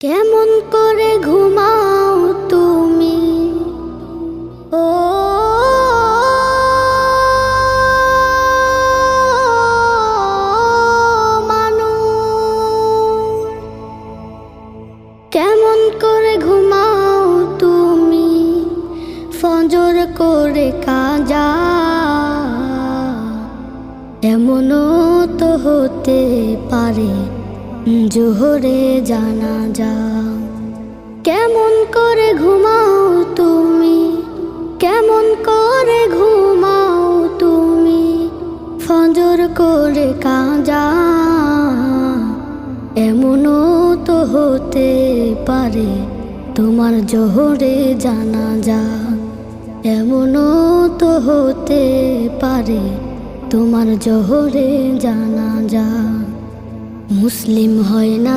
কেমন করে ঘুমাও তুমি ও মানুষ, কেমন করে ঘুমাও তুমি ফজর করে কাজা। এমনও তো হতে পারে জোহরে জানাজা। কেমন করে ঘুমাও তুমি, কেমন করে ঘুমাও তুমি ফজর করে কাজা। এমনও তো হতে পারে তোমার জোহরে জানাজা। এমনও তো হতে পারে তোমার জোহরে জানাজা। মুসলিম হয় না